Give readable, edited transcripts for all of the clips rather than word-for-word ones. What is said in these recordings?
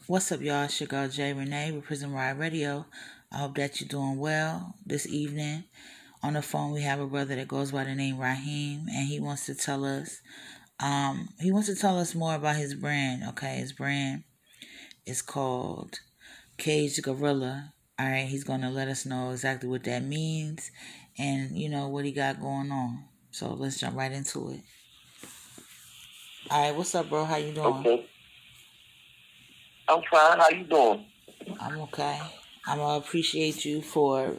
What's up, y'all? It's your girl, J. Renee with Prison Ride Radio. I hope that you're doing well this evening. On the phone, we have a brother that goes by the name Raheem, and he wants to tell us, more about his brand. Okay, his brand is called Cage Guerrilla. All right, he's gonna let us know exactly what that means, and what he got going on. So let's jump right into it. All right, what's up, bro? How you doing? Okay. I'm fine. How you doing? I'm okay. I'm gonna appreciate you for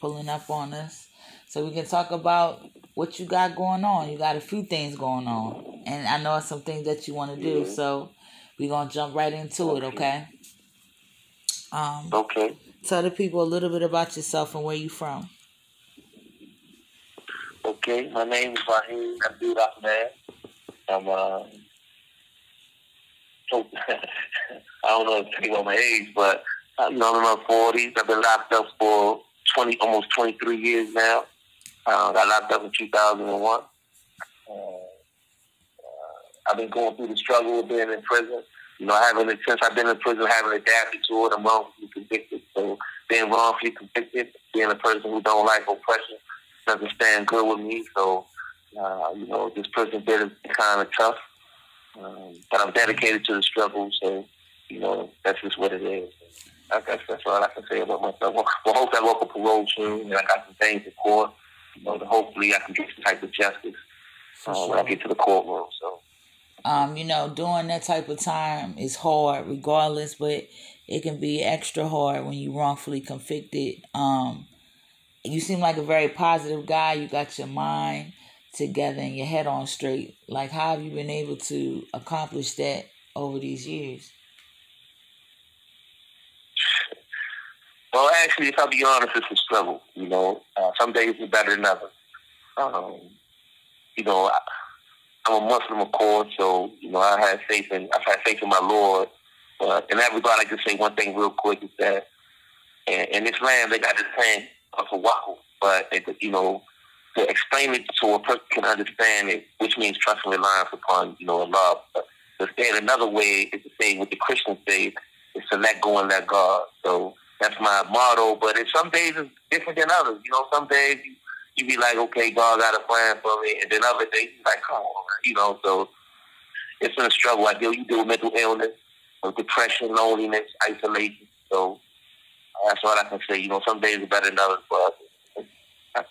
pulling up on us, so we can talk about what you got going on. You got a few things going on, and I know some things that you want to do. So we're gonna jump right into it. Okay. Okay. Tell the people a little bit about yourself and where you from. Okay. My name is Raheem Rahman. I'm I don't know if you know my age, but I'm in my 40s. I've been locked up for almost 23 years now. Got locked up in 2001. I've been going through the struggle of being in prison. Since I've been in prison, having adapted to it, I'm wrongfully convicted. So being wrongfully convicted, being a person who don't like oppression, doesn't stand good with me. So, this prison bit is kind of tough. But I'm dedicated to the struggle, so, that's just what it is. I guess that's all I can say about myself. Well, hopefully I work for parole soon, and I got some things in court. Hopefully I can get some type of justice when I get to the courtroom. So, doing that type of time is hard regardless, but it can be extra hard when you're wrongfully convicted. You seem like a very positive guy. You got your mind together and your head on straight. Like, how have you been able to accomplish that over these years? Well, actually, if I'll be honest, it's a struggle. Some days are better than others. I'm a Muslim, of course, so I've had faith in my Lord. But in that regard, I can say one thing real quick is that in this land they got this saying for waffle, but to explain it so a person can understand it, which means trust and reliance upon Allah. But to say it another way is to say what the Christians say is to let go and let God. So that's my motto. But some days it's different than others. Some days you be like, okay, God got a plan for me, and then other days you like, come on, So it's been a struggle. You deal with mental illness, depression, loneliness, isolation. So that's all I can say. Some days are better than others, but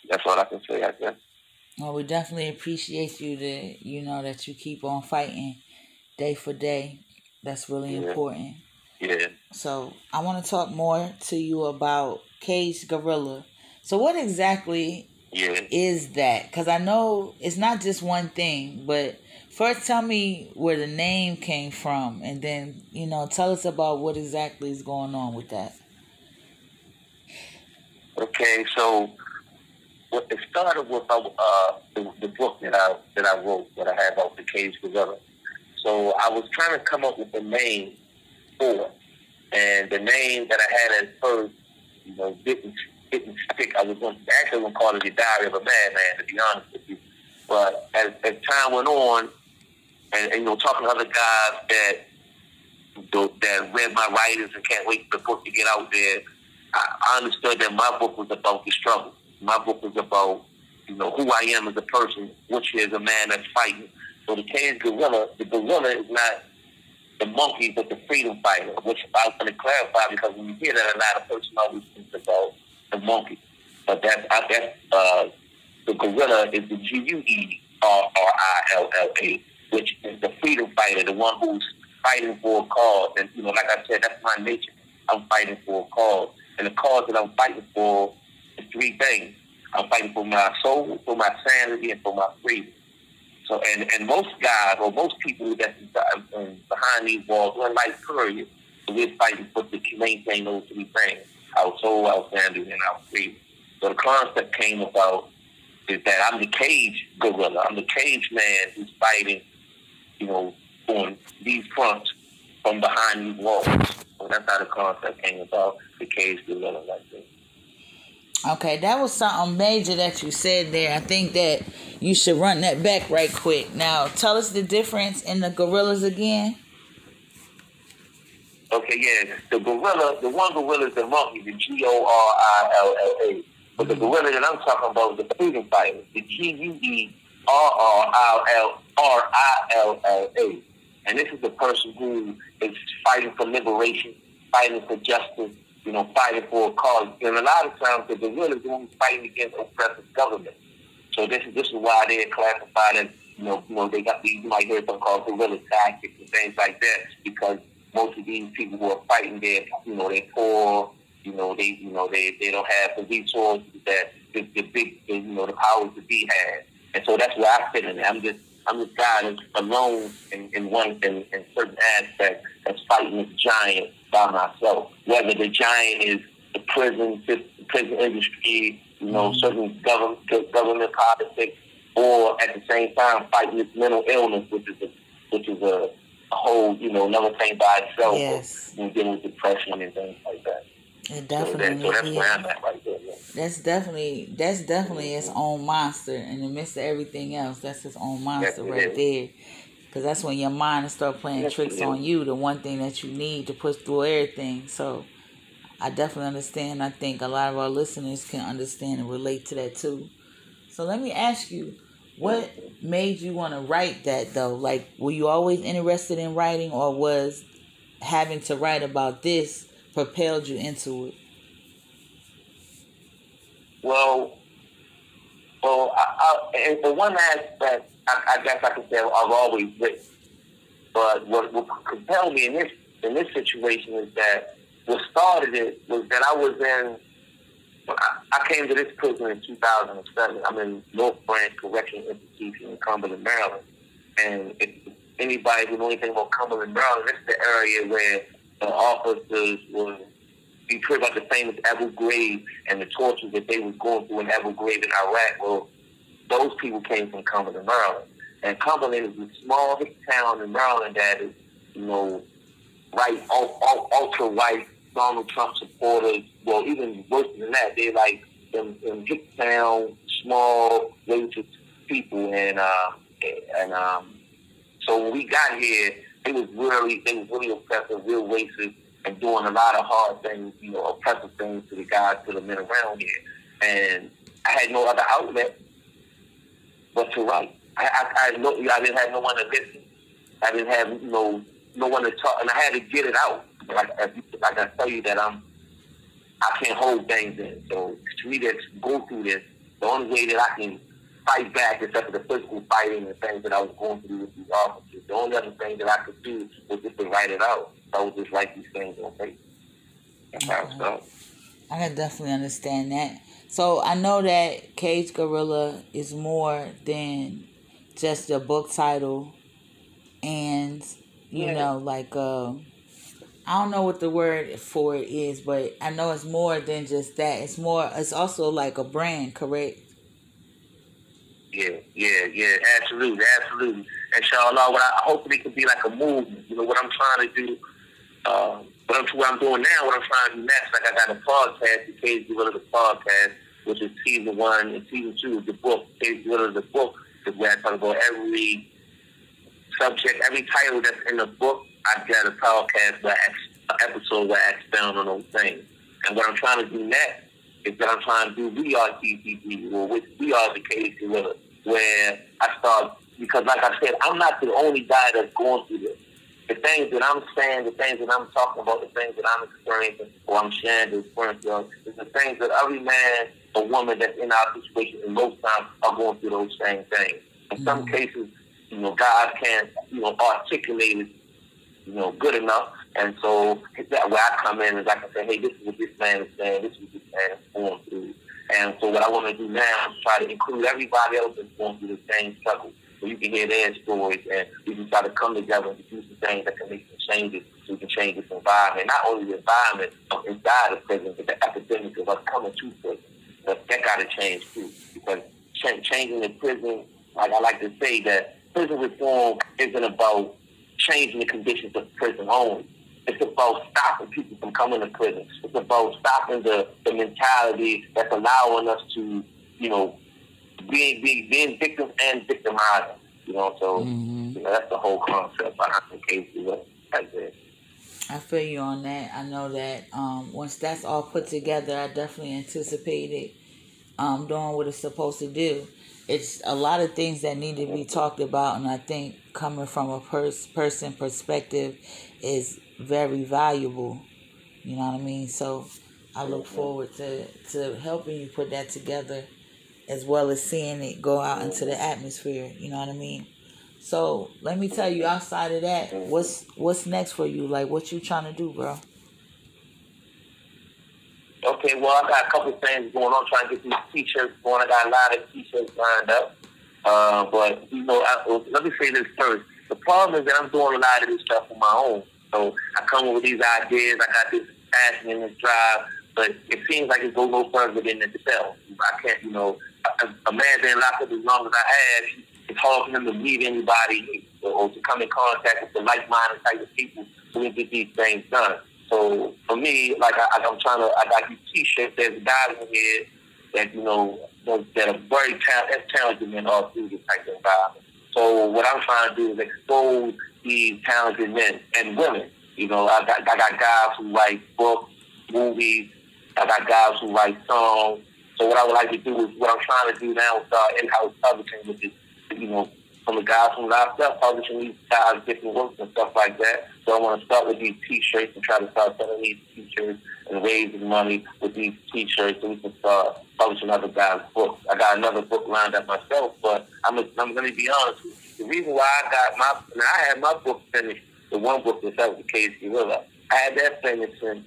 that's all I can say, I guess. Well, we definitely appreciate you that you keep on fighting day for day. That's really important. Yeah. So I want to talk more to you about Cage Guerrilla. So what exactly is that? Because I know it's not just one thing, but first tell me where the name came from, and then, tell us about what exactly is going on with that. Okay, so it started with the book that I wrote, that I had about the Cage Guerrilla. So I was trying to come up with a name for it. And the name that I had at first, didn't stick. I was going to call it The Diary of a Madman, to be honest with you. But as time went on, and talking to other guys that read my writings and can't wait for the book to get out there, I understood that my book was about the struggle. My book was about, who I am as a person, which is a man that's fighting. So the Cage Guerrilla, the gorilla is not the monkey, but the freedom fighter, which I want to clarify, because when you hear that, a lot of person always thinks about the monkey. But the gorilla is the Guerrilla, which is the freedom fighter, the one who's fighting for a cause. And, like I said, that's my nature. I'm fighting for a cause. And the cause that I'm fighting for is three things. I'm fighting for my soul, for my sanity, and for my freedom. So, and most guys, or most people that's behind these walls, we're in life period, so we're fighting to maintain those three things: our soul, our sanity, and our freedom. So the concept came about is that I'm the cage gorilla. I'm the cage man who's fighting, on these fronts from behind these walls. So that's how the concept came about, the cage gorilla, like that. Okay, that was something major that you said there. I think that you should run that back right quick. Now, tell us the difference in the gorillas again. Okay, yeah. The gorilla, the one gorilla is the monkey, the Gorilla. But the gorilla that I'm talking about is the freedom fighter, the Guerrilla. And this is the person who is fighting for liberation, fighting for justice, fighting for a cause. And a lot of times the gorilla is the one who's fighting against oppressive government. So this is why they're classified as, they got these, you might hear something called guerrilla tactics and things like that, because most of these people who are fighting, they're poor, they don't have the resources that the powers to be had. And so that's where I fit in. I'm this guy that's alone in certain aspects that's fighting this giant by myself. Whether the giant is the prison industry, certain government politics, or at the same time fighting this mental illness, which is a whole, another thing by itself. Yes. Dealing with depression and things like that. It definitely. So that's where I'm at right there. Yeah. That's definitely its own monster in the midst of everything else. That's its own monster right there. Because that's when your mind will start playing tricks on you, the one thing that you need to push through everything. So I definitely understand. I think a lot of our listeners can understand and relate to that too. So let me ask you, what made you want to write that though? Like, were you always interested in writing, or was having to write about this propelled you into it? Well, in the one aspect, I guess I could say I've always written. But what compelled me in this situation is that what started it was that I came to this prison in 2007. I'm in North Branch Correctional Institution in Cumberland, Maryland. And if anybody who knows anything about Cumberland, Maryland, this is the area where the officers were. You've heard about the famous Abu Ghraib and the tortures that they was going through in Abu Ghraib in Iraq. Well, those people came from Cumberland, Maryland. And Cumberland is a small town in Maryland that is, ultra-white Donald Trump supporters. Well, even worse than that, they're like them hick town, small, racist people. And so when we got here, they was really oppressive, real racist, and doing a lot of hard things, oppressive things to the men around here. And I had no other outlet but to write. I didn't have no one to listen. I didn't have no one to talk, and I had to get it out. Like I tell you that I can't hold things in. So to me, to go through this, the only way that I can fight back, except for the physical fighting and things that I was going through with these officers, the only other thing that I could do was just to write it out. I would just write these things on paper. That's how it started. I can definitely understand that. So I know that Cage Guerrilla is more than just a book title, and I don't know what the word for it is, but I know it's more than just that. It's also like a brand, correct? Yeah, absolutely. Inshallah, hopefully it could be like a movement. What I'm trying to do, what I'm doing now, what I'm trying to do next, like I got a podcast, the Cage Guerrilla the podcast, which is season 1, and season 2 is the book. Cage Guerrilla the book is where I talk about every subject, every title that's in the book. I've got a podcast episode where I expound on those things. And what I'm trying to do next is that I'm trying to do We Are TCG, or We Are the Cage Guerrilla, where I start, because like I said, I'm not the only guy that's going through this. The things that I'm saying, the things that I'm talking about, the things that I'm experiencing, or I'm sharing the experience of, is the things that every man or woman that's in our situation in most times are going through those same things. In some cases, God can't, articulate it, good enough. And so that where I come in is I can say, hey, this is what this man is saying, this is what this man is going through. And so what I want to do now is try to include everybody else that's going through the same struggle, so you can hear their stories, and we can try to come together and do some things that can make some changes, so we can change this environment. Not only the environment inside of prison, but the epidemic of us coming to prison. But that got to change too, because changing the prison, like I like to say, that prison reform isn't about changing the conditions of prison only. It's about stopping people from coming to prison. It's about stopping the mentality that's allowing us to, being victims and victimizing. So that's the whole concept behind the Cage Guerrilla. That's it. I feel you on that. I know that once that's all put together, I definitely anticipated doing what it's supposed to do. It's a lot of things that need to be talked about, and I think coming from a person perspective is very valuable. You know what I mean? So I look forward to helping you put that together, as well as seeing it go out into the atmosphere. You know what I mean? So let me tell you, outside of that, what's next for you? Like, what you trying to do, bro? Okay, well, I got a couple things going on, trying to get these T-shirts going. I got a lot of T-shirts lined up. But, let me say this first. The problem is that I'm doing a lot of this stuff on my own. So I come up with these ideas. I got this passion and this drive, but it seems like it goes no further than itself. I can't, a man been locked up as long as I have. It's hard for him to meet anybody or to come in contact with the like-minded type of people so we can get these things done. So for me, like I got these T-shirts. There's guys in here that that are very talented men all through this type of environment. So what I'm trying to do is expose these talented men and women. I got guys who write books, movies. I got guys who write songs. So what I would like to do is what I'm trying to do now is start in-house publishing with this, from the guys from myself, publishing these guys different works and stuff like that. So I want to start with these T-shirts and try to start selling these T-shirts and raising money with these T-shirts so we can start publishing other guys' books. I got another book lined up myself, but I'm going to be honest with you. The reason why I had my book finished, the one book that was the case Guerilla, I had that finished in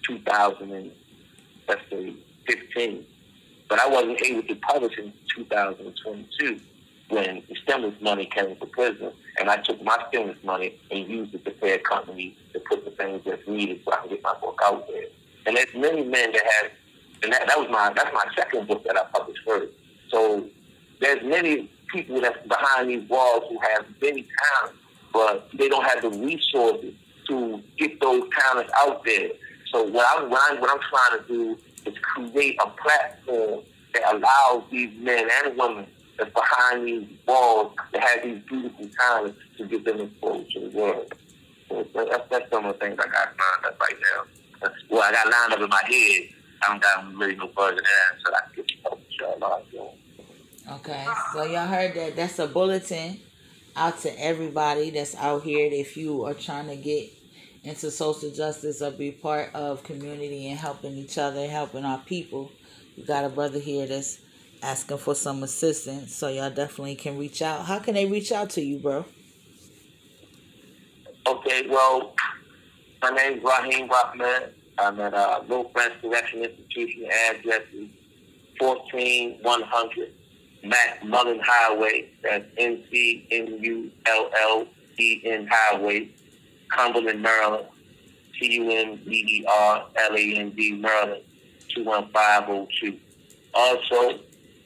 2015, but I wasn't able to publish in 2022. When the stimulus money came to prison, and I took my stimulus money and used it to pay a company to put the things that's needed so I can get my book out there. And there's many men that have, and that's my second book that I published first. So there's many people that's behind these walls who have many talents, but they don't have the resources to get those talents out there. So what I'm trying to do is create a platform that allows these men and women that's behind these walls that have these beautiful talents to get them exposed to the world. So that's some of the things I got lined up right now. Well, I got lined up in my head. I don't got really no further than that, so I can get you. Okay, so y'all heard that. That's a bulletin out to everybody that's out here. If you are trying to get into social justice or be part of community and helping each other, helping our people, we got a brother here that's asking for some assistance, so y'all definitely can reach out. How can they reach out to you, bro? Okay, well, my name is Raheem Rahman. I'm at Little French Correction Institution. Address is 14100 McMullen Highway. That's McMullen Highway, Cumberland, Maryland. Cumberland, Maryland, 21502. Also,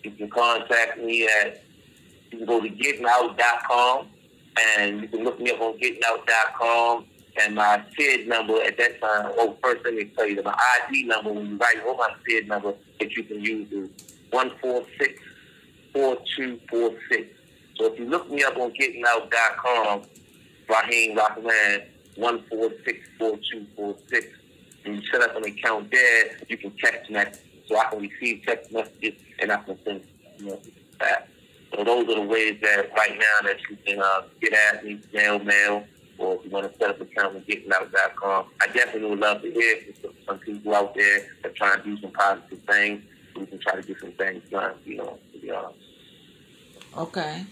you can contact me you can go to gettingout.com, and you can look me up on gettingout.com. And my SID number at that time, first let me tell you that my ID number, when you write on my SID number that you can use is 1464246. So if you look me up on gettingout.com, Raheem Rahman, 1464246, and you set up an account there, you can text message. So I can receive text messages and I can send messages back. So those are the ways that right now that you can get at me, mail, or if you want to set up an account with gettingout.com. I definitely would love to hear from some people out there that try to do some positive things. So we can try to get some things done, to be honest. Okay,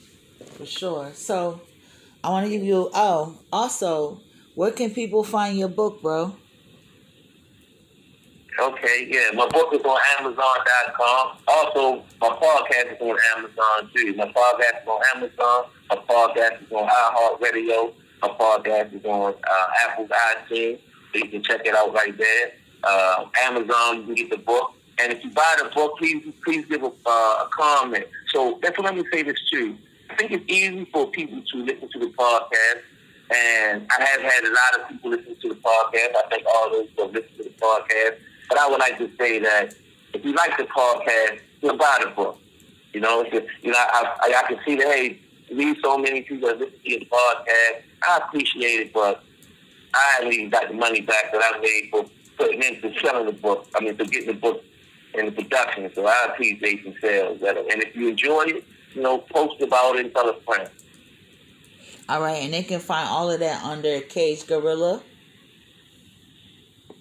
for sure. So I want to give you, also, where can people find your book, bro? Okay, yeah, my book is on Amazon.com. Also, my podcast is on Amazon, too. My podcast is on Amazon. My podcast is on iHeartRadio. My podcast is on Apple's iTunes, so you can check it out right there. Amazon, you can get the book. And if you buy the book, please give a comment. So let me say this, too. I think it's easy for people to listen to the podcast. And I have had a lot of people listen to the podcast. I think all those who listen to the podcast. But I would like to say that if you like the podcast, you'll buy the book. I can see that, hey, we so many people that listen to the podcast. I appreciate it, but I haven't even got the money back that I made for putting into selling the book. I mean, for getting the book in the production. So I appreciate some sales. And if you enjoy it, post about it and tell a friend. All right, and they can find all of that under Cage Guerilla.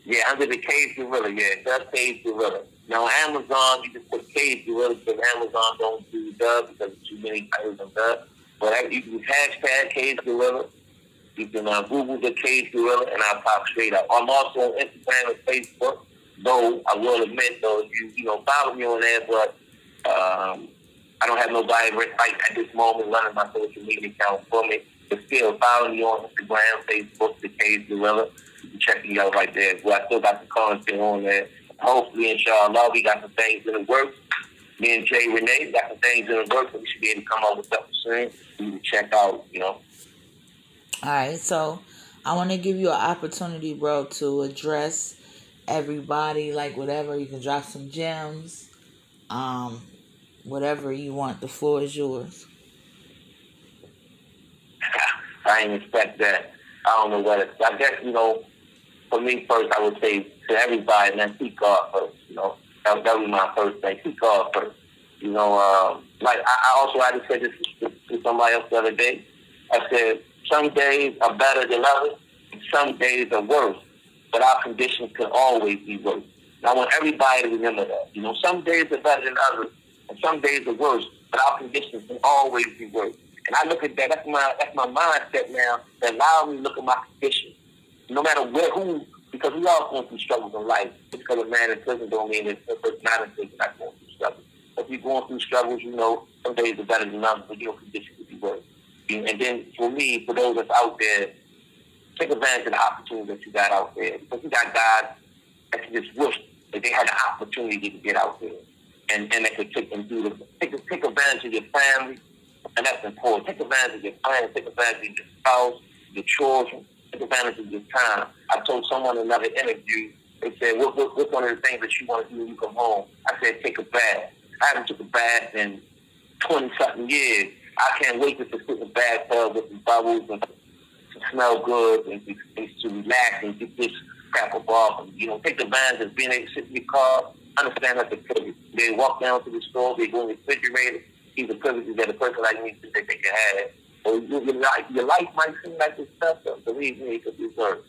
Yeah, under the Cage Guerilla. Yeah, that's Cage Guerilla. Now, on Amazon, you can put Cage Guerilla because Amazon don't do dub because there's too many titles on dub. But you can hashtag Cage Guerilla. You can Google the Cage Guerilla, and I'll pop straight up. I'm also on Instagram and Facebook, though I will admit, though, if you follow me on there, but I don't have nobody right at this moment running my social media account for me. But still, follow me on Instagram, Facebook, the Cage Guerilla. You can check me out right there. Well, I still got the content on there. Hopefully, inshallah, we got some things in the works. Me and Jay Renee got some things in the works that we should be able to come up with something soon. You can check out, All right, so I want to give you an opportunity, bro, to address everybody, like whatever. You can drop some gems, whatever you want. The floor is yours. I didn't expect that. I don't know what I guess, for me first, I would say to everybody, man, seek God first, That would be my first thing. Seek God first. Like I also had to say this to somebody else the other day. I said, some days are better than others, and some days are worse, but our conditions can always be worse. And I want everybody to remember that. Some days are better than others, and some days are worse, but our conditions can always be worse. And I look at that. That's my mindset now. That allows me to look at my condition, no matter who. Because we all going through struggles in life. Just because a man in prison don't mean that a person not in prison not going through struggles. If you're going through struggles, some days are better than others, but your condition could be worse. And then for me, for those that's out there, take advantage of the opportunity that you got out there. Because you got guys that you just wish that they had the opportunity to get out there. And they could take advantage of your family, and that's important. Take advantage of your friends, take advantage of your spouse, your children, take advantage of your time. I told someone in another interview, they said, what's one of the things that you want to do when you come home? I said, take a bath. I haven't took a bath in 20-something years. I can't wait to sit in the bathtub with some bubbles and to smell good and to relax and get this crap off. And, take advantage of being able to sit in your car. Understand that's a privilege. They walk down to the store, they go in the refrigerator. These are privileges that a person like me thinks they can have. Or your life might seem like it's tough, but believe me, it could be worse.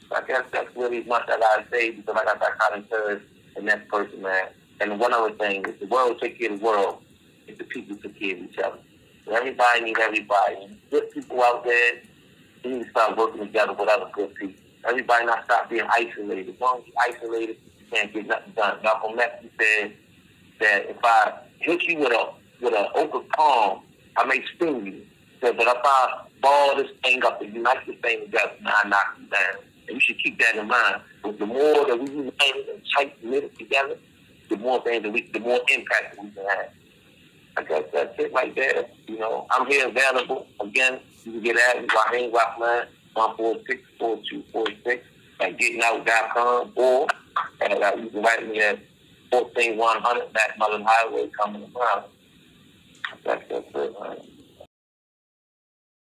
So I guess that's really as much as I say because I got that kind of courage in that person, man. And one other thing is the world take care of the world if the people take care of each other. So everybody needs everybody. Good people out there, we need to start working together with other good people. Everybody not stop being isolated. As long as you're isolated, you can't get nothing done. Malcolm X said that if I hit you with an open palm, I may sting you. But if I ball this thing up and unite this thing together, I knock you down. And you should keep that in mind. But the more that we unite and tight knit together, the more things the more impact that we can have. I guess that's it right there. I'm here available. Again, you can get at me, Raheem Rahman, 146-4246 at gettingout.com, or you can write me at 14100 McMullen Highway, Cumberland. That's it, man.